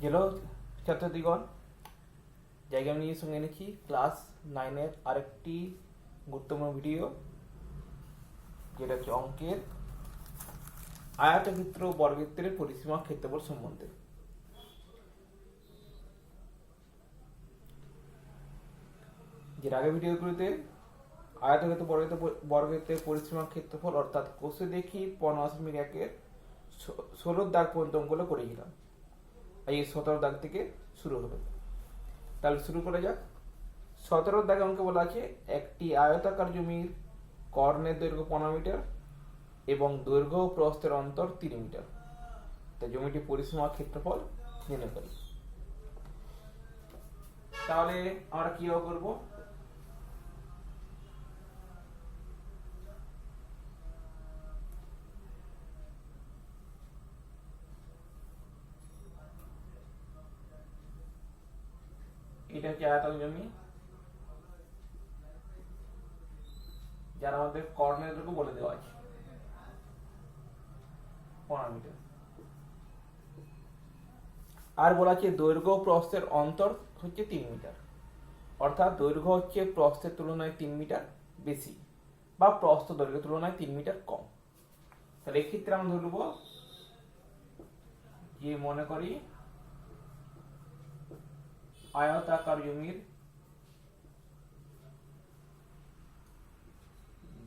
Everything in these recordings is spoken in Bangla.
হ্যালো ছাত্রছাত্রীগণ, জায়গা নিয়ে সঙ্গে এনেছি ক্লাস 9-এর আরেকটি গুরুত্বপূর্ণ ভিডিও, যেটা হচ্ছে অঙ্কের আয়তক্ষেত্র ও বর্গক্ষেত্রের পরিসীমা ক্ষেত্রফল সম্বন্ধে। যের আগের ভিডিওগুলিতে আয়তক্ষেত্র বর্গক্ষেত্রের পরিসীমা ক্ষেত্রফল অর্থাৎ কোষে দেখি 15 16 দাগ পর্যন্ত অঙ্কগুলো করেছিলাম। এই 17 দাগ থেকে শুরু হবে। তাহলে শুরু করা যাক। 17 দাগে অঙ্কে বলা আছে একটি আয়তাকার জমির কর্ণের দৈর্ঘ্য 15 মিটার এবং দৈর্ঘ্য ও প্রস্থের অন্তর 3 মিটার। তাই জমিটি পরিসীমা ক্ষেত্রফল নির্ণয় করি। তাহলে আমরা কিভাবে করব? এটা হচ্ছে আয়তাকার জমি, যার আমাদের কর্ণের দৈর্ঘ্য বলে দেওয়া আছে 15 মিটার। আর বলা আছে দৈর্ঘ্য ও প্রস্থের অন্তর হচ্ছে 3 মিটার, অর্থাৎ দৈর্ঘ্য হচ্ছে প্রস্থের তুলনায় 3 মিটার বেশি বা প্রস্থ দৈর্ঘ্যের তুলনায় 3 মিটার কম। তাহলে এক্ষেত্রে আমরা ধরব যে মনে করি আয়তাকার জমির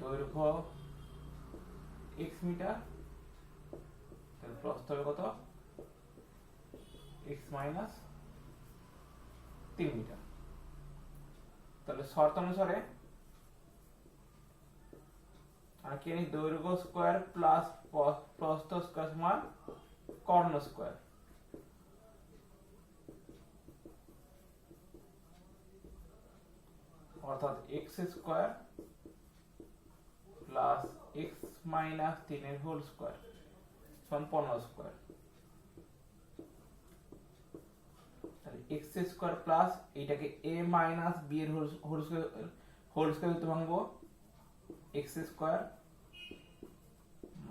দৈর্ঘ্য x মিটার, তাহলে প্রস্থ হবে কত? x minus 3 metre. তাহলে শর্ত অনুসারে আর কি জানি, দৈর্ঘ্য স্কয়ার প্লাস প্রস্থ স্কয়ার সমান কর্ণ স্কয়ার। অর্থাৎ x square plus x minus 3 এর হোল স্কয়ার সমান 15 স্কয়ার। তাহলে x স্কয়ার প্লাস এইটাকে a মাইনাস b এর হোল স্কয়ার তে ভাঙবো, x square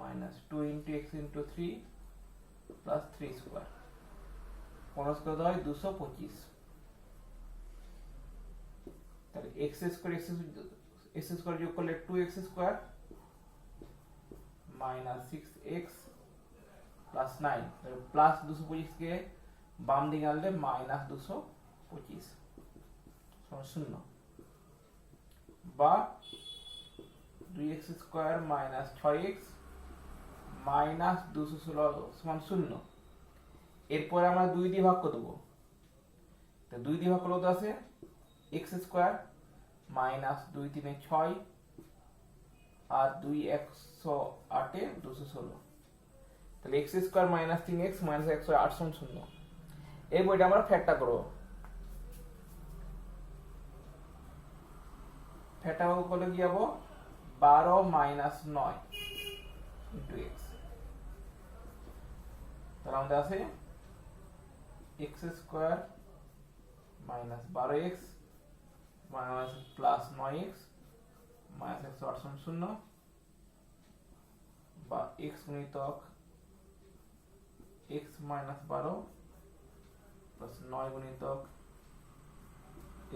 minus 2 into x into 3 plus 3 square. 15 square হয় 225। তাহলে x স্কয়ার যোগ করলে 2x square minus 6x plus 9, তাহলে প্লাস 225 কে বাম দিকে আনলে মাইনাস 225 সমান 0, বা 2x square minus 6x minus 216 সমান 0। এরপরে আমরা 2 দিয়ে ভাগ করে দেবো। তো 2 দিয়ে ভাগ করলে তো আছে x স্কয়ার মাইনাস 2 3 6 আর 2 108 এ 216। তাহলে x square minus 3x minus 108 সমান 0। এই বইটা আমরা ফ্যাক্টর করব। ফ্যাক্টর করলে কি হবে? 12 মাইনাস 9 ইনটু x। তাহলে আমাদের আছে x square minus 12x minus plus 9x minus 108 সমান 0, বা x গুণিতক x মাইনাস 12 প্লাস 9 গুণিতক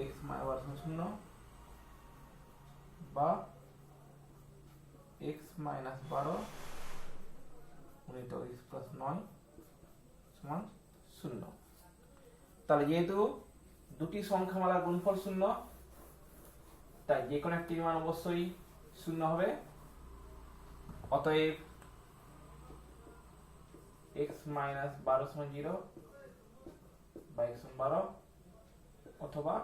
x মাইনাস 12 সমান 0, বা x মাইনাস 12 গুণিতক x প্লাস 9 সমান 0। তাহলে যেহেতু দুটি সংখ্যামালার গুণফল 0, তাই যে কোনো একটি মান অবশ্যই 0 হবে। অতএব x মাইনাস 12 সমান 0 বা x সমান 12, অথবা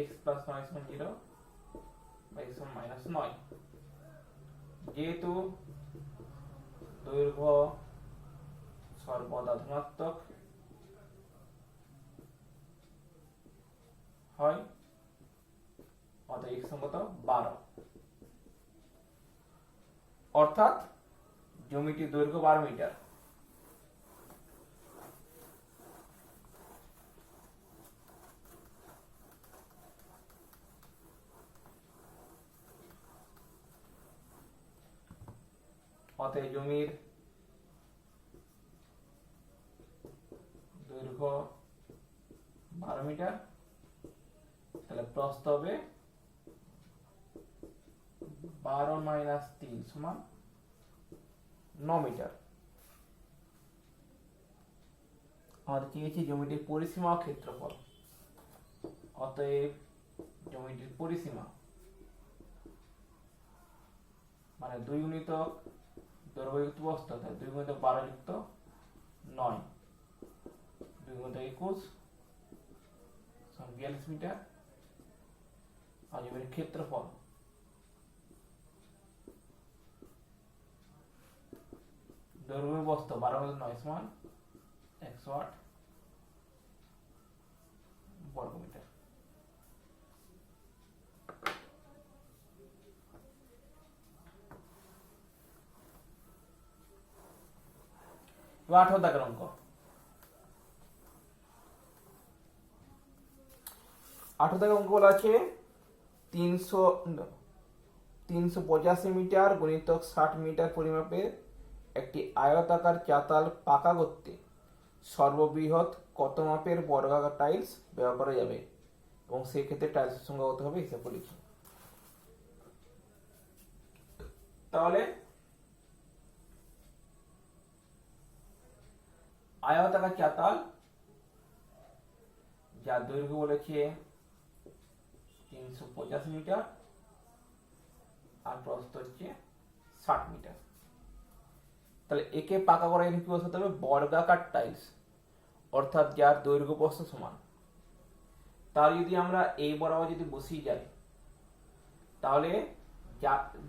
x প্লাস 9 সমান 0 বা x সমান মাইনাস 9। যেহেতু দৈর্ঘ্য সর্বদা ধনাত্মক হয়, অর্থাৎ x সমান কত? 12। অর্থাৎ জমিটির দৈর্ঘ্য 12 মিটার। অতএব জমির দৈর্ঘ্য 12 মিটার, তাহলে প্রস্থ হবে 12 মাইনাস 3 সমান 9 মিটার। আমাদের চেয়েছি জমিটির পরিসীমা ও ক্ষেত্রফল। অতএব জমিটির পরিসীমা মানে 2 গুণিতক দৈর্ঘ্যযুক্ত প্রস্থ, তাই 2 গুণিতক 12 যুক্ত 9, 2 গুণিতক 21 সমান 42 মিটার। আর জমির ক্ষেত্রফল দৈর্ঘ্য প্রস্থ 12 গুণিতক 9 সমান 108 বর্গ মিটার। এবার 18 দাগের অঙ্ক। 18 দাগের অঙ্ক বলা আছে 385 মিটার গুণিতক 60 মিটার পরিমাপের একটি আয়তাকার চাতাল পাকা করতে সর্ববৃহৎ কত মাপের বর্গাকার টাইলস ব্যবহার করা যাবে এবং সেই ক্ষেত্রে টাইলসের সংখ্যা কত হবে হিসাব করে লিখি। তাহলে আয়তাকার চাতাল যার দৈর্ঘ্য বলেছে 385 মিটার আর প্রস্থ হচ্ছে 60 মিটার, তাহলে একে পাকা করার জন্য কি বসাতে হবে? বর্গাকার টাইলস, অর্থাৎ যার দৈর্ঘ্য প্রস্থ সমান। তার যদি আমরা এই বরাবর যদি বসিয়ে যাই, তাহলে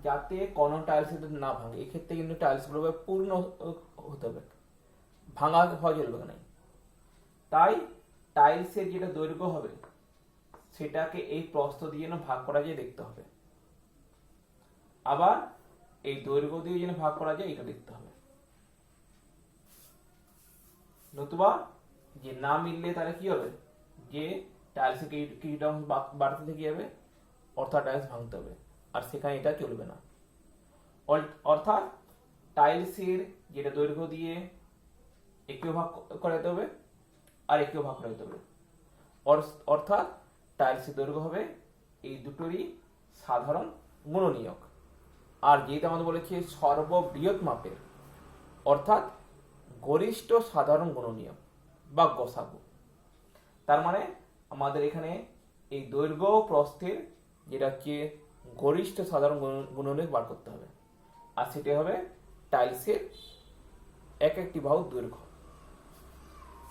যাতে কোনো টাইলস না ভাঙে, এক্ষেত্রে কিন্তু টাইলস গুলো পূর্ণ হতে হবে, ভাঙা হওয়া চলবে না। তাই টাইলসের যেটা দৈর্ঘ্য হবে সেটাকে এই প্রস্থ দিয়ে যেন ভাগ করা যায় দেখতে হবে, আবার এই দৈর্ঘ্য দিয়ে যেন ভাগ করা যায় এটা দেখতে হবে, নতুবা যে না মিললে তাহলে কি হবে, যে টাইলসে কিছুটা বাড়তে থেকে যাবে, অর্থাৎ টাইলস ভাঙতে হবে, আর সেখানে এটা চলবে না। অর্থাৎ টাইলসের যেটা দৈর্ঘ্য দিয়ে একেও ভাগ করাতে হবে আর একেও ভাগ করাতে হবে, অর্থাৎ টাইলসের দৈর্ঘ্য হবে এই দুটোরই সাধারণ গুণনীয়ক। আর যেটা আমাদের বলেছে সর্ববৃহৎ মাপের, অর্থাৎ গরিষ্ঠ সাধারণ গুণনীয়ক বা গসাগু। তার মানে আমাদের এখানে এই দৈর্ঘ্য প্রস্থের যেটা হচ্ছে গরিষ্ঠ সাধারণ গুণনীয়ক বার করতে হবে, আর সেটা হবে টাইলসের এক একটি বাহুর দৈর্ঘ্য।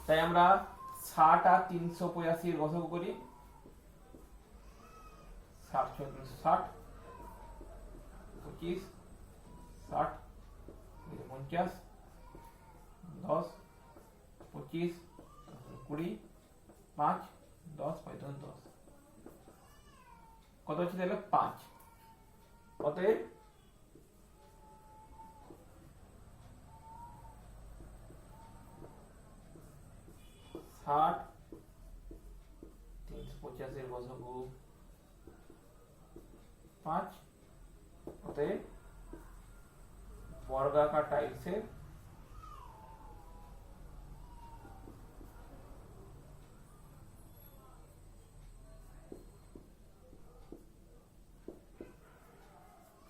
তাই আমরা 60 আর 385 গসাগু করি। 60 × 360 25 60 50 10 25 20 5 10 5 10 কত হচ্ছে তাহলে 5। অতএব ষাট 385 গসাগু 5, অতএব বর্গাকার টাইলসের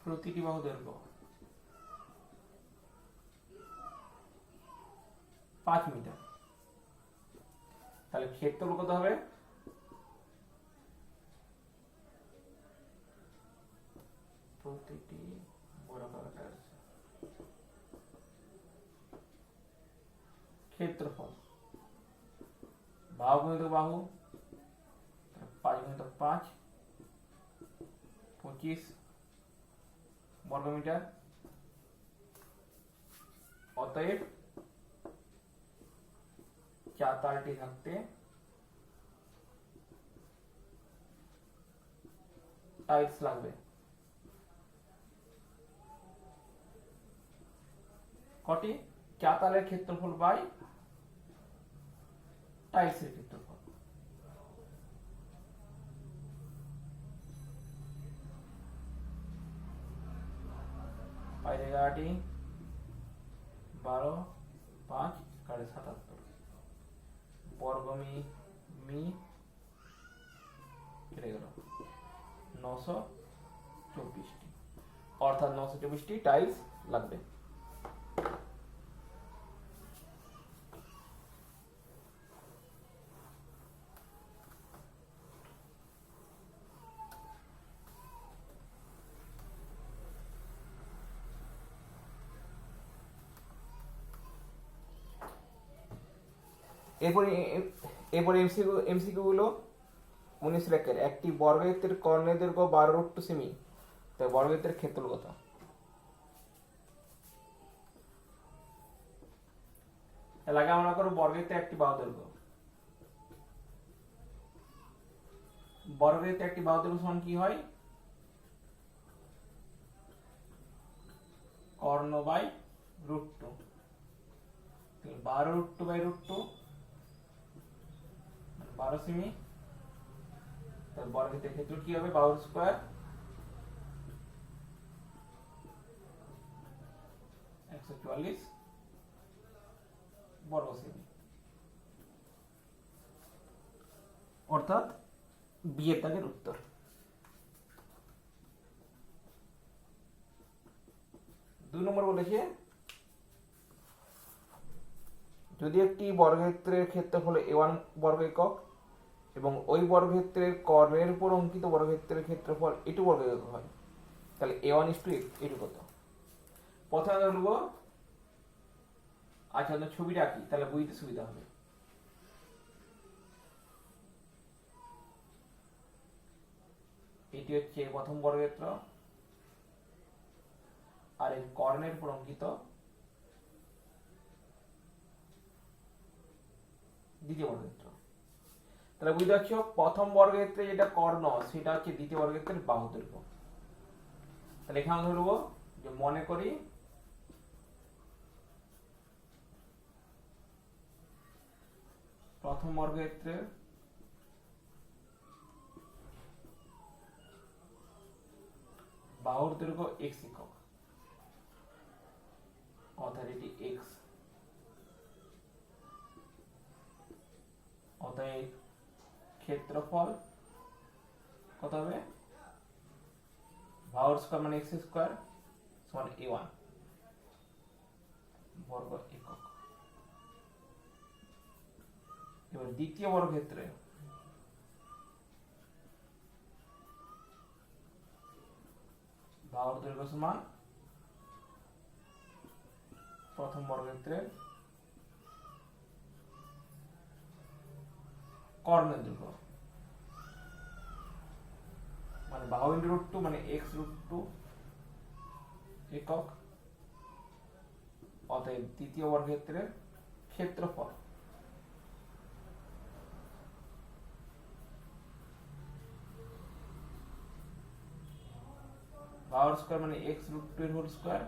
প্রতিটি বাহু দৈর্ঘ্য 5 মিটার। তাহলে ক্ষেত্রফল কত হবে? প্রতিটি বর্গাকার ক্ষেত্রফল বাহু গুণিতক বাহু 5 গুণিতক 5 25 বর্গমিটার। অতএব চাতালটি থাকতে টাইলস লাগবে কটি? চাতালের ক্ষেত্রফল বাই টাইলসের ক্ষেত্রফল। পাই 11টি 12 5 77 বর্গ মি কেটে গেল 924টি, অর্থাৎ 924টি টাইলস লাগবে। এরপরে এমসিকিউ গুলো 19 লেখের। একটি বর্গক্ষেত্রের কর্ণের দৈর্ঘ্য 12 সেমি, তাই বর্গক্ষেত্রের ক্ষেত্রফল কত? এর আগে আমরা করব বর্গক্ষেত্রের একটি বাহু দৈর্ঘ্য। বর্গক্ষেত্রের একটি বাহু দৈর্ঘ্য সমান কি হয়? কর্ণ বাই √2, 12 বাই √2 12 সেমি। তার বর্গক্ষেত্রের ক্ষেত্রফল কি হবে? বাহুর স্কয়ার 144 বর্গ সেমি, অর্থাৎ বি এর দাগের উত্তর। 2 নম্বর বলেছে যদি একটি বর্গক্ষেত্রের ক্ষেত্রফল a1 বর্গ একক এবং ওই বর্গক্ষেত্রের কর্ণের উপর অঙ্কিত বর্গক্ষেত্রের ক্ষেত্রফল a2 বর্গ একক হয়, তাহলে a1:a2 কত? প্রথমে ধরবো, আচ্ছা ছবিটা আঁকি তাহলে বুঝতে সুবিধা হবে। এটি হচ্ছে প্রথম বর্গক্ষেত্র আর এই কর্ণের উপর অঙ্কিত দ্বিতীয় বর্গক্ষেত্র। তাহলে বুঝতে পারছো প্রথম বর্গক্ষেত্রে যেটা কর্ণ সেটা হচ্ছে দ্বিতীয় বর্গক্ষেত্রের বাহু দৈর্ঘ্য। তাহলে এখানে ধরবো যে মনে করি প্রথম বর্গক্ষেত্রের বাহুর দৈর্ঘ্য x একক, অর্থাৎ এটি x, অতএব ক্ষেত্রফল কত হবে? বাহুর স্কয়ার মানে x স্কয়ার সমান a1 বর্গ একক। এবার দ্বিতীয় বর্গক্ষেত্রে বাহুর দৈর্ঘ্য সমান প্রথম বর্গক্ষেত্রের কর্ণের দৈর্ঘ্য, মানে বাহু ইন্টু √2 মানে x√2 একক, অতএব দ্বিতীয় বর্গক্ষেত্রের ক্ষেত্রফল বাহুর স্কয়ার মানে x√2 এর হোল স্কয়ার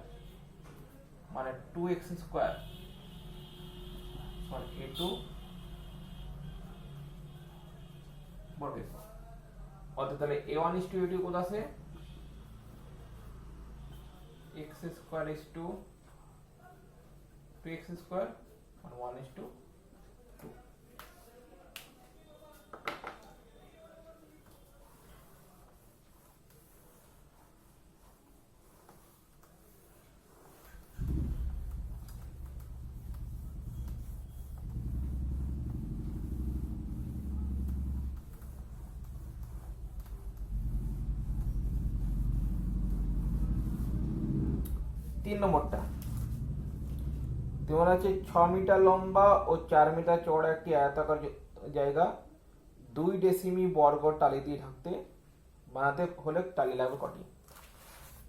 মানে 2x স্কয়ার সমান a2 বর্গ একক। অর্থাৎ তাহলে a1:a2 কত আছে? x square is 2x square মানে 1:2। 3 নম্বরটা তোমার আছে 6 মিটার লম্বা ও 4 মিটার চওড়া একটি আয়তাকার জায়গা 2 ডেসিমি বর্গ টালি দিয়ে ঢাকতে বানাতে হলে টালি লাগবে কটি?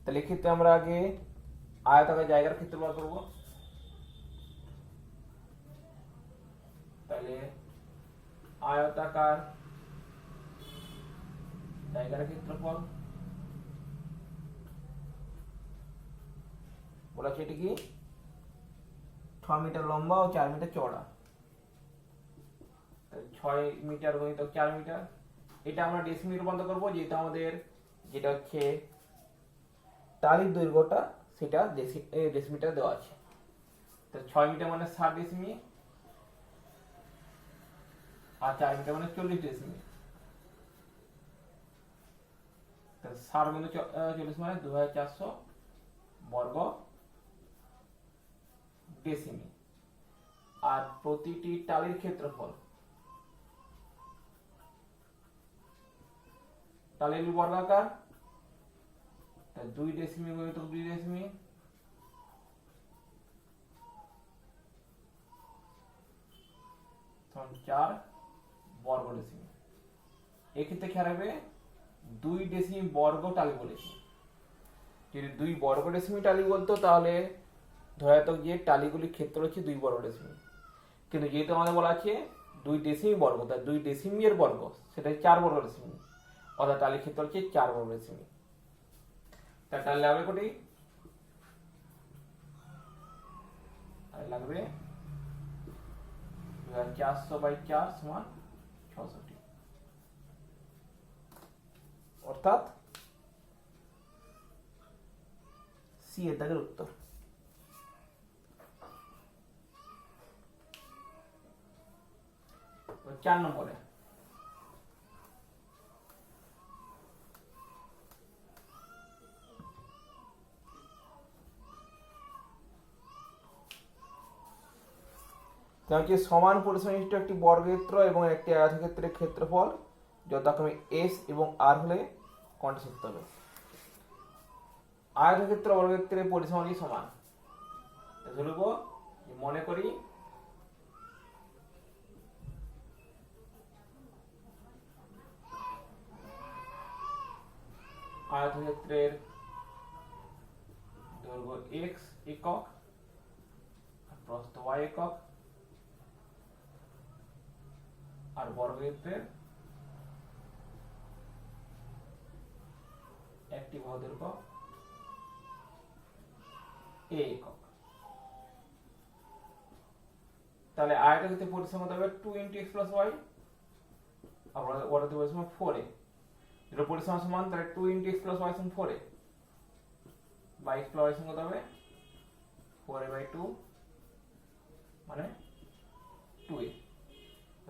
তাহলে এক্ষেত্রে আমরা আগে আয়তাকার জায়গার ক্ষেত্রফল বার করব। তাহলে আয়তাকার জায়গার ক্ষেত্রফল বলা হচ্ছে এটি কি 6 মিটার লম্বা ও 4 মিটার চওড়া, 6 মিটার গুণিত 4 মিটার। এটা আমরা ডেসিমি রূপান্তর করব, যেটা আমাদের যেটা হচ্ছে টালির দৈর্ঘ্যটা সেটা ডেসিমিটার দেওয়া আছে। তো 6 মিটার মানে 60 ডেসিমিল, আর 4 মিটার মানে 40 ডেসিমিল। 60 গুণ 40 মানে 2400 বর্গ ডেসিমিল। আর প্রতিটি টালির ক্ষেত্রফল, টালির বর্গাকার 2 ডেসিমিল গুণিত 2 ডেসিমিল, তখন 4 বর্গ ডেসিমিল। এক্ষেত্রে খেয়াল রাখবে 2 ডেসিমিল বর্গ টালি বলেছি। যদি 2 বর্গ ডেসিমিল টালি বলতো তাহলে ধরা যেত যে টালিগুলির ক্ষেত্র হচ্ছে 2 বর্গ ডেসিমিল, কিন্তু যেহেতু আমাদের বলা আছে 2 ডেসিমিল বর্গ, তাই 2 ডেসিমিলের বর্গ সেটা 4 বর্গ ডেসিমিল, অর্থাৎ টালির ক্ষেত্র হচ্ছে 4 বর্গ ডেসিমিল। তার টালি লাগবে কোটি লাগবে 400/4 সমান 66, অর্থাৎ সি এর দাগের উত্তর। চার নম্বরে সমান পরিসংখ্যান একটি বর্গক্ষেত্র এবং একটি আয়তক্ষেত্রের ক্ষেত্রফল যথাক্রমে এস এবং আর হলে কোনটা সত্য হবে। আয়তক্ষেত্র বর্গক্ষেত্রের পরিসীমাটি সমান, ধরবো মনে করি আয়তক্ষেত্রের দৈর্ঘ্য x একক, প্রস্থ y একক, আর বর্গক্ষেত্রের একটি বাহু দৈর্ঘ্য a একক। তাহলে আয়তক্ষেত্রের পরিসীমা হবে 2 × x + y, আর বর্গক্ষেত্রের পরিসীমা 4a। যেটা পরিসীমা সমান, তাহলে 2 × x + y সমান 4a, বা x + y সমান হবে 4a/2 মানে 2a।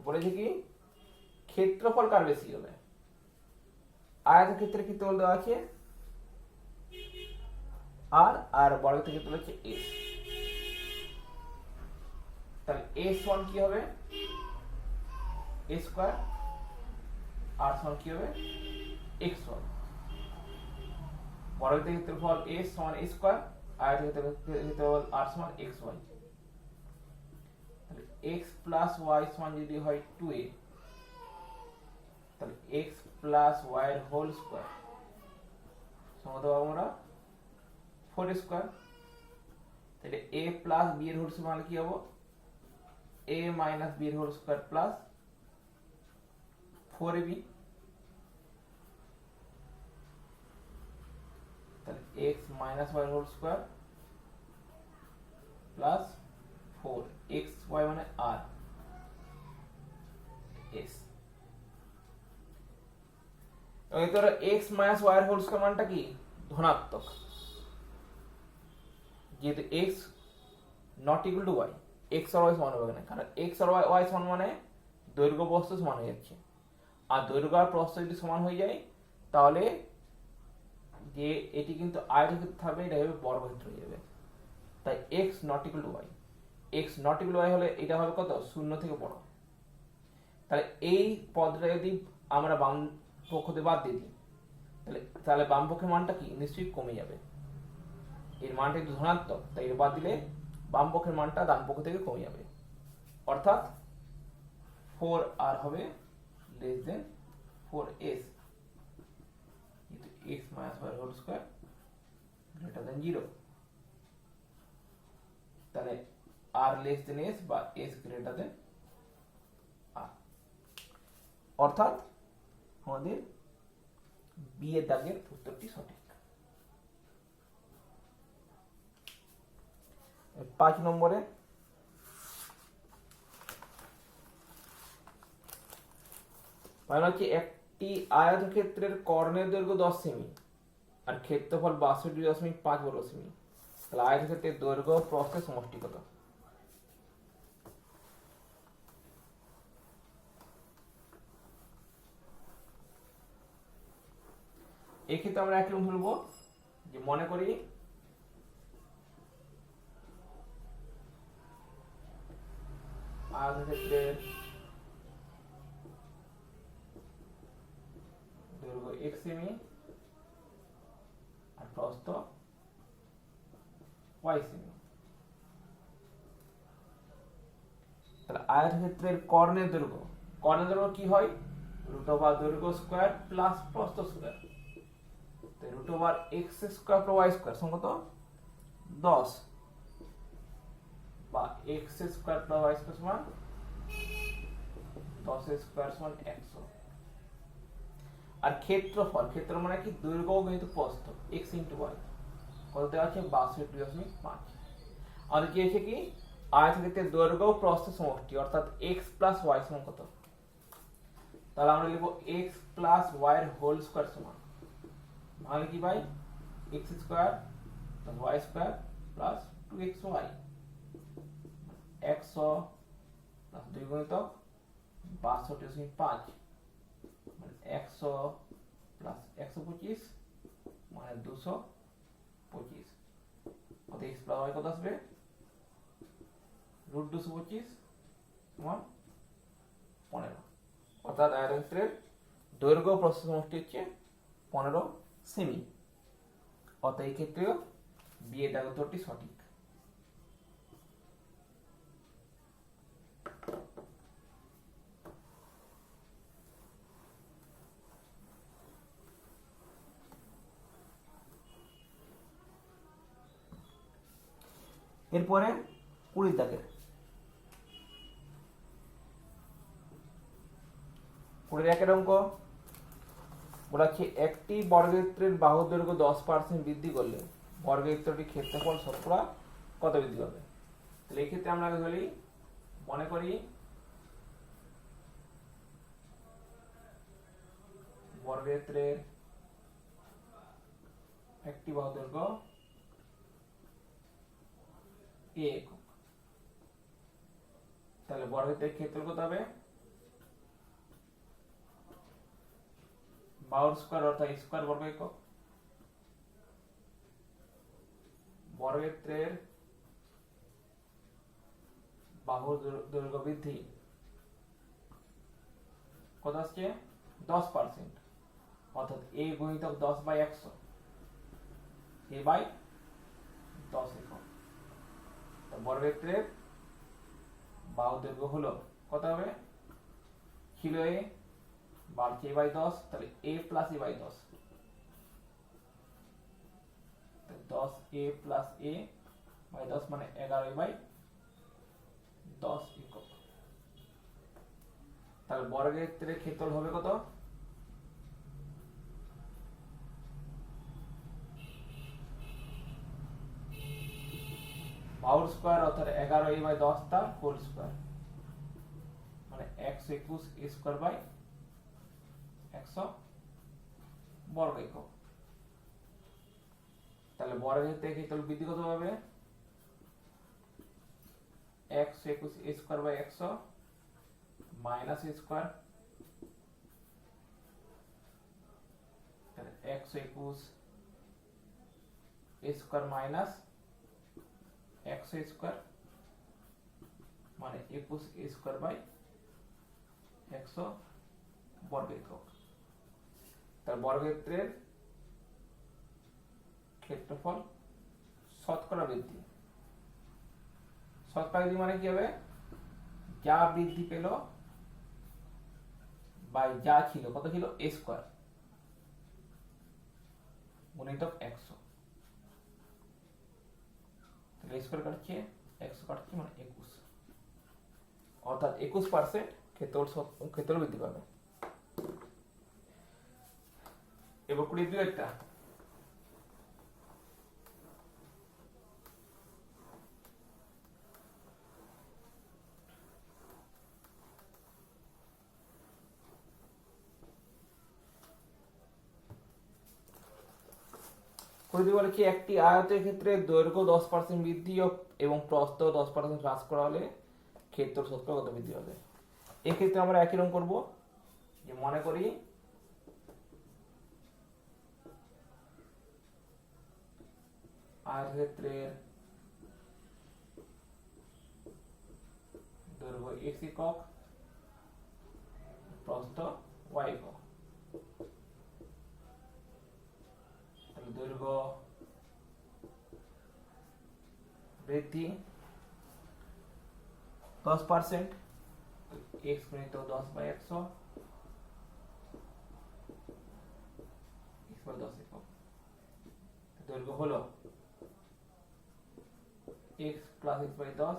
বলেছে কি ক্ষেত্রফল কার বেশি হবে, আয়তক্ষেত্রের ক্ষেত্রফল দেওয়া আছে আর বর্গক্ষেত্রের ক্ষেত্রফল হচ্ছে s। তাহলে s সমান কি হবে a স্কয়ার, আর সমান কি হবে x স্কয়ার। বর্গক্ষেত্রের ক্ষেত্রফল s সমান a স্কয়ার, আয়তক্ষেত্রের ক্ষেত্রফল r সমান xy। তাহলে x + y সমান যদি হয় 2a, তাহলে x + y এর হোল স্কয়ার সমান দেবো আমরা 4a স্কয়ার। তাহলে a + b এর হোল সমান কি হবে a - b এর হোল স্কয়ার প্লাস 4ab। তাহলে x - y এর হোল স্কয়ার প্লাস 4xy মানে r s। এবার x - y এর হোল স্কয়ার মানটা কি ধনাত্মক, যেহেতু x not equal to y, x R y সমান হবে না, কারণ x আর y সমান মানে দৈর্ঘ্য প্রস্থ সমান হয়ে যাচ্ছে, আর দৈর্ঘ্য আর প্রস্থ যদি সমান হয়ে যায় তাহলে যে এটি কিন্তু আয়তক্ষেত্র থাকবে, এটা হবে বর্গক্ষেত্র হয়ে যাবে। তাই x not equal to y, x not equal to y হলে এটা হবে কত 0 থেকে বড়। তাহলে এই পদটা যদি আমরা বাম পক্ষতে বাদ দিয়ে দিই, তাহলে বাম পক্ষের মানটা কি নিশ্চয়ই কমে যাবে। এর মানটা একটু ধনাত্মক, তাই এর বাদ দিলে বাম পক্ষের মানটা ডান পক্ষ থেকে কমে যাবে, অর্থাৎ 4r হবে less than 4s, কিন্তু x - y whole square greater than 0। তাহলে r less than s বা s greater than r, অর্থাৎ আমাদের বি এর দাগের উত্তরটি সঠিক। 5 নম্বরে হচ্ছে একটি আয়তক্ষেত্রের কর্ণের দৈর্ঘ্য 10 সেমি আর ক্ষেত্রফল 62.5 বর্গ সেমি। তাহলে আয়তক্ষেত্রের দৈর্ঘ্য প্রস্থের সমষ্টি কত? এক্ষেত্রে আমরা একই রকম ধরবো, যে মনে করি আয়তক্ষেত্রের দৈর্ঘ্য x সেমি আর প্রস্থ y সেমি। তাহলে আয়তক্ষেত্রের কর্ণের দৈর্ঘ্য কি হয়? রুট ওভার দৈর্ঘ্য স্কয়ার প্লাস প্রস্থ স্কয়ার। তো root over x square plus y square সমান কত? 10, বা x square plus y square সমান 10 স্কয়ার সমান 100। আর ক্ষেত্র মানে কি? দৈর্ঘ্য গুণিত প্রস্থ x ইনটু y। কত দেওয়া আছে? 62.5। আমাদের কি হয়েছে কি? আয়তক্ষেত্রের দৈর্ঘ্য প্রস্থ সমষ্টি, অর্থাৎ x প্লাস y সমান কত? তাহলে আমরা লিখব x প্লাস y এর হোল স্কয়ার সমান, ভাঙলে কি ভাই? x square plus y square plus 2xy। 100 plus 2 গুণিতক 62.5 মানে 100 প্লাস 125 মানে 225। কত? x প্লাস y কত আসবে? রুট 225 সমান 15। অর্থাৎ আয়তক্ষেত্রের দৈর্ঘ্য প্রস্থ সমষ্টি হচ্ছে 15 সেমি। অর্থাৎ এই ক্ষেত্রেও বি এর দাগ উত্তরটি সঠিক। এরপরে 20 দাগের 21 অঙ্ক বলা হচ্ছে একটি বর্গক্ষেত্রের বাহু দৈর্ঘ্য 10% বৃদ্ধি করলে বর্গক্ষেত্রটির ক্ষেত্রফল শতকরা কত বৃদ্ধি পাবে? তাহলে এই ক্ষেত্রে আমরা বলি, মনে করি বর্গক্ষেত্রের একটি বাহু দৈর্ঘ্য a একক, তাহলে বর্গক্ষেত্রের ক্ষেত্রফল কত হবে? বাহুর স্কয়ার অর্থাৎ স্কয়ার বর্গ একক। বর্গক্ষেত্রের বাহুর দৈর্ঘ্য বৃদ্ধি কত আসছে? 10%, অর্থাৎ a গুণিতক 10/100, a বাই 10 একক। তো বর্গক্ষেত্রের বাহু দৈর্ঘ্য হলো কত হবে? ছিল a বাড়ছে a বাই 10, তাহলে a plus a by 10, 10a plus a by 10 মানে 11 বাই 10 একক। তাহলে বর্গক্ষেত্রের ক্ষেত্রফল হবে কত? বাহুর স্কয়ার অর্থাৎ 11a বাই 10 তার হোল স্কয়ার মানে 121 a স্কয়ার বাই 100 বর্গ একক। তাহলে বর্গক্ষেত্রের ক্ষেত্রফল বৃদ্ধি কত হবে? 121 a square by 100 minus a square, তাহলে 121 a স্কয়ার মাইনাস 100 স্কয়ার মানে 21 a স্কয়ার বাই 100 বর্গ একক। তার বর্গক্ষেত্রের ক্ষেত্রফল শতকরা বৃদ্ধি। শতকরা বৃদ্ধি মানে কি হবে? যা বৃদ্ধি পেল বাই যা ছিল, কত ছিল? a স্কয়ার গুণিতক 100, তাহলে a স্কয়ার কাটছে 100 কাটছে মানে 21, অর্থাৎ 21% ক্ষেত্রফল বৃদ্ধি পাবে। এবার 22 একটা বলেছি একটি আয়তের ক্ষেত্রে দৈর্ঘ্য 10% বৃদ্ধি এবং প্রস্থ 10% হ্রাস করা হলে ক্ষেত্র শতকরা কত বৃদ্ধি হবে? এক্ষেত্রে আমরা একই রকম করব, যে মনে করি আয়তক্ষেত্রের দৈর্ঘ্য x একক, প্রস্থ y একক। তাহলে দৈর্ঘ্য বৃদ্ধি 10%, x গুণিত 10/100, x 10 একক। দৈর্ঘ্য হলো x প্লাস x/10,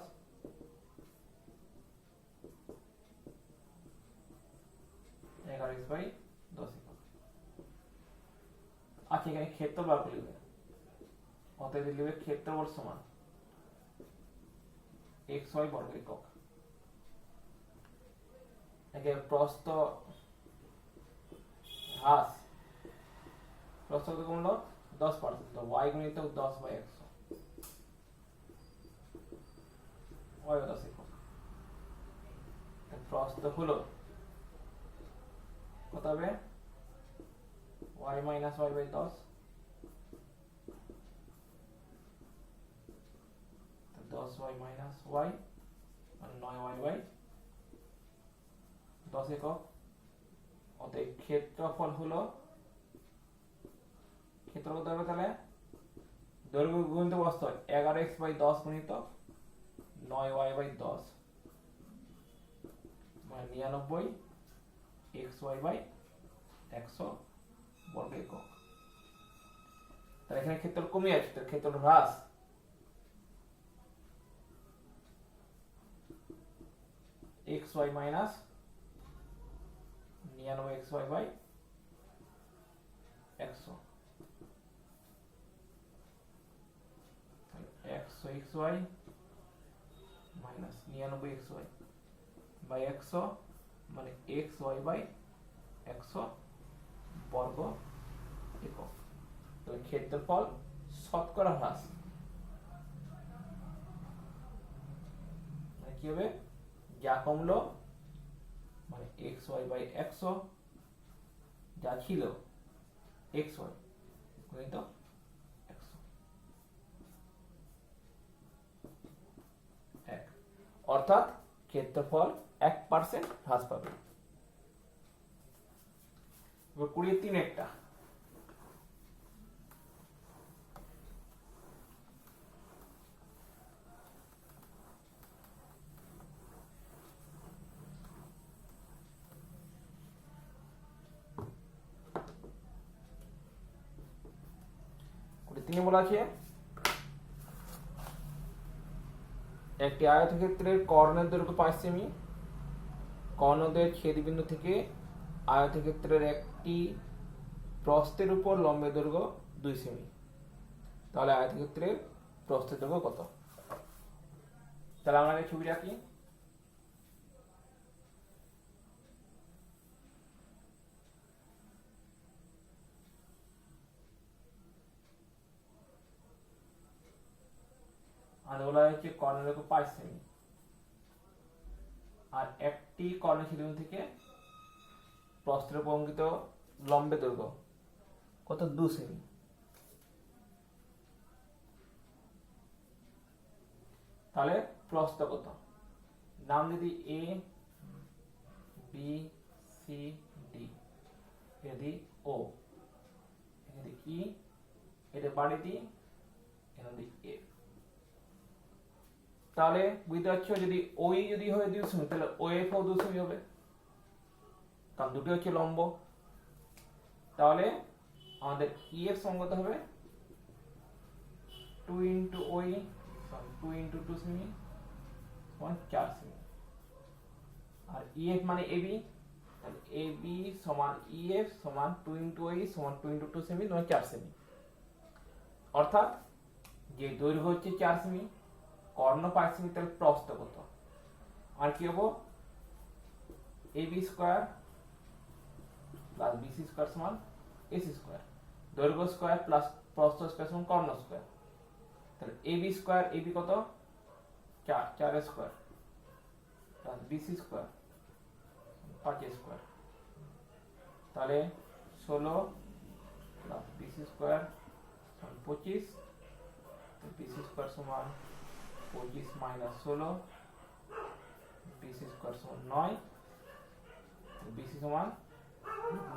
x/10 একক। আচ্ছা, এখানে ক্ষেত্রফল বার করে নেবে। অতএব লিখবে ক্ষেত্রফল সমান xy বর্গ একক। এখানে প্রস্থ হ্রাস, প্রস্থ কত কমলো 10%, তো y গুণিত 10/100, y 10 একক। প্রস্থ হলো কত হবে y minus y/10, 10y minus y মানে 9y/10 একক। অতএব ক্ষেত্রফল হলো, ক্ষেত্রফল কত হবে তাহলে দৈর্ঘ্য গুণিত প্রস্থ 11x/10 গুণিত 9y/10 মানে 99xy/100 বর্গ একক। তাহলে এখানে ক্ষেত্রফল কমে যাচ্ছে, তাহলে ক্ষেত্রফল হ্রাস xy minus 99xy/100, 100xy minus 99xy/100 মানে xy/100 বর্গ একক। তো ক্ষেত্রফল শতকরা হ্রাস মানে কি হবে, যা কমলো মানে xy/100, যা ছিল xy গুণিত 100, 1, অর্থাৎ ক্ষেত্রফল 1% হ্রাস পাবে। 23 একটা তিনি বলা আছে একটি আয়তক্ষেত্রের কর্ণের দৈর্ঘ্য 5 সেমি, কর্ণদের ছেদবিন্দু থেকে আয়তক্ষেত্রের একটি প্রস্থের উপর লম্বের দৈর্ঘ্য 2 সেমি। তাহলে আয়তক্ষেত্রের প্রস্থের দৈর্ঘ্য কত? তাহলে আমরা আগে ছবি আঁকি। আর বলা হয়েছে কর্ণের দৈর্ঘ্য 5 সেমি, আর একটি কর্ণের ছেদবিন্দু থেকে প্রস্থের উপর অঙ্কিত লম্বের দৈর্ঘ্য কত? 2 সেমি। তাহলে প্রস্থ কত? নাম যদি এ বি সি ডি, এদি ও, এদি ই, এটা বাড়ি দি, এদি এ। তাহলে বুঝতে পারছো যদি ওই যদি হয় 2 সেমি, তাহলে ওএফ ও 2 সেমি হবে, কারণ দুটো হচ্ছে লম্ব। তাহলে আমাদের ইএফ সমান কত হবে? 2 ইন্টু ওই 2 ইন্টু 2 সেমি সমান 4 সেমি। আর ইএফ মানে এবি, তাহলে এবি সমান ইএফ সমান 2 ইন্টু ওই সমান 2 ইন্টু 2 সেমি সমান 4 সেমি। অর্থাৎ যে দৈর্ঘ্য হচ্ছে 4 সেমি, কর্ণ 5 সেমি, তাহলে প্রস্থ কত? আর কি হবো? AB square plus BC square সমান এসি স্কয়ার, দৈর্ঘ্য স্কয়ার প্লাস প্রস্থ স্কয়ার সমান কর্ণ স্কয়ার। তাহলে এবি স্কয়ার, এবি কত? 4, 4 square plus BC square 5 square, তাহলে 16 plus BC square 25 BC square সমান 25 মাইনাস 16, BC স্কয়ার সমান 9, BC সমান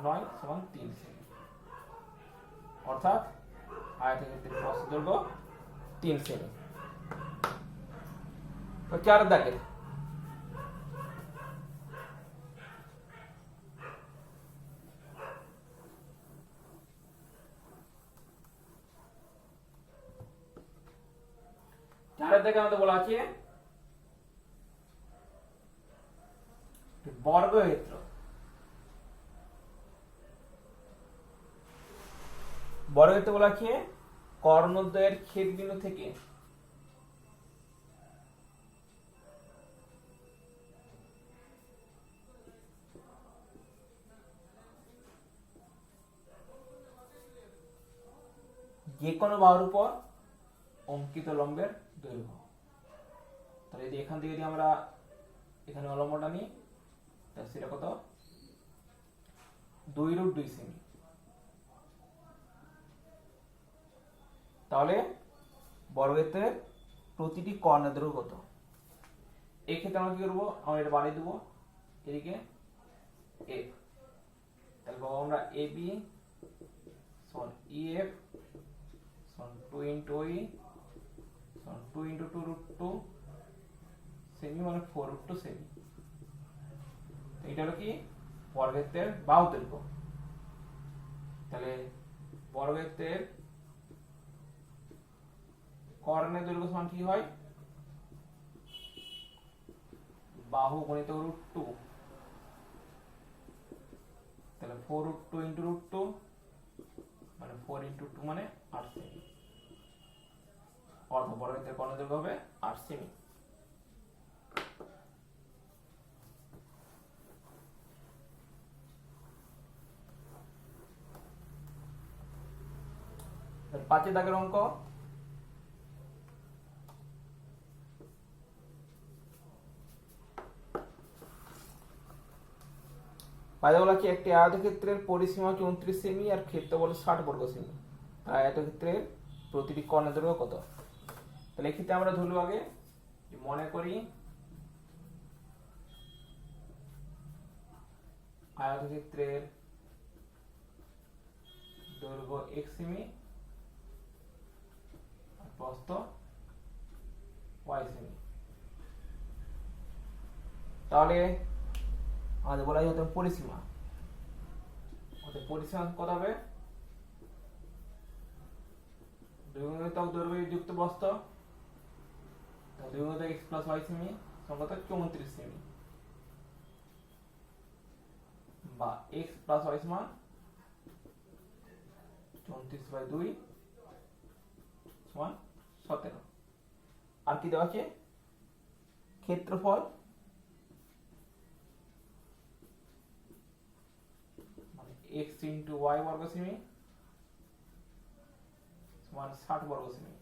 9 সমান 3 সেমি, অর্থাৎ আয়তক্ষেত্রের প্রস্থ দৈর্ঘ্য 3 সেমি। তো 4 দাগের দেখে আমাদের বলা আছে বর্গক্ষেত্র। বর্গক্ষেত্র বলা আছে কর্ণদ্বয়ের ছেদ বিন্দু থেকে যে কোনো বাহুর উপর অঙ্কিত লম্বের দৈর্ঘ্য। তাহলে যদি এখান থেকে যদি আমরা এখানে অলম্বটা নিই তাহলে সেটা কত 2√2 সেমি। তাহলে বর্গক্ষেত্রের প্রতিটি কর্ণের দৈর্ঘ্য কত? এই ক্ষেত্রে আমরা কি করবো, আমরা এটা বাড়িয়ে দেবো এদিকে f। তাহলে পাবো আমরা AB সমান EF সমান 2 × E সমান 2 × 2√2 সেমি মানে 4√2 সেমি। এটা হলো কি বর্গক্ষেত্রের বাহু দৈর্ঘ্য। তাহলে বর্গক্ষেত্রের কর্ণের দৈর্ঘ্য সমান কি হয়, বাহু গুণিত √2। তাহলে 4√2 × √2 মানে 4 × 2 মানে 8 সেমি, অর্থাৎ বর্গক্ষেত্রের কর্ণের দৈর্ঘ্য হবে 8 সেমি। পাঁচের দাগের অঙ্ক, পাইলে বলা কি একটি আয়তক্ষেত্রের পরিসীমা 34 সেমি আর ক্ষেত্রফল 60 বর্গ সেমি। আয়তক্ষেত্রের প্রতিটি কর্ণের দৈর্ঘ্য কত? তাহলে এক্ষেত্রে আমরা ধরবো আগে মনে করি আয়তক্ষেত্রের দৈর্ঘ্য x সেমি আর প্রস্থ y সেমি। তাহলে আমাদের বলা হতো পরিসীমা, ওদের পরিসীমা কত হবে, দৈর্ঘ্য যুক্ত প্রস্থ 2 x + y সেমি সমান 34 সেমি, বা x + y সমান 34/2 সমান 17। আর কি দেওয়া আছে, ক্ষেত্রফল মানে x × y বর্গ সেমি সমান 60 বর্গ সেমি,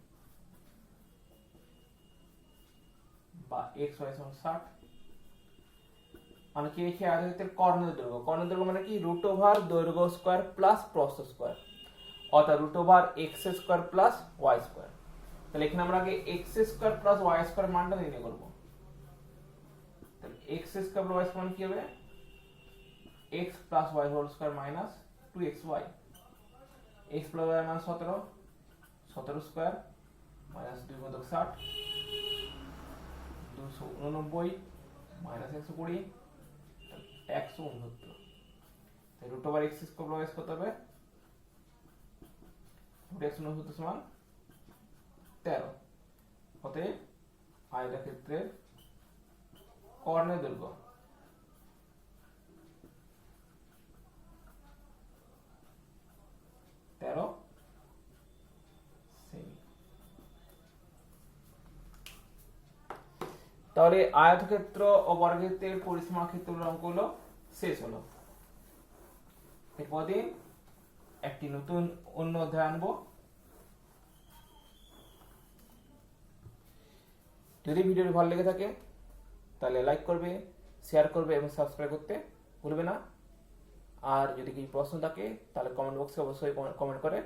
বা xy সমান 60। মানে কি এই আয়তক্ষেত্রের কর্ণের দৈর্ঘ্য, কর্ণের দৈর্ঘ্য মানে কি √ দৈর্ঘ্য স্কয়ার প্লাস প্রস্থ স্কয়ার, অর্থাৎ √x² প্লাস y²। তাহলে এখানে আমরা আগে x² প্লাস y² মানটা নির্ণয় করব। তাহলে x² প্লাস y² মান কি হবে, x plus y whole square minus 2xy। x plus y মান 17, 17 স্কয়ার মাইনাস 2 × 60 289 মাইনাস 120 169। তাহলে √x² প্লাস y কত হবে, √x69 সমান 13। অতএব আয়তক্ষেত্রের কর্ণের দৈর্ঘ্য 13 সেমি। তাহলে আয়তক্ষেত্র ও বর্গক্ষেত্রের পরিসীমা ক্ষেত্রের অঙ্কগুলো শেষ হলো। এরপর দিন একটি নতুন অন্য অধ্যায় আনবো। যদি ভিডিওটি ভালো লেগে থাকে তাহলে লাইক করবে, শেয়ার করবে এবং সাবস্ক্রাইব করতে ভুলবে না। আর যদি কিছু প্রশ্ন থাকে তাহলে কমেন্ট বক্সে অবশ্যই কমেন্ট করে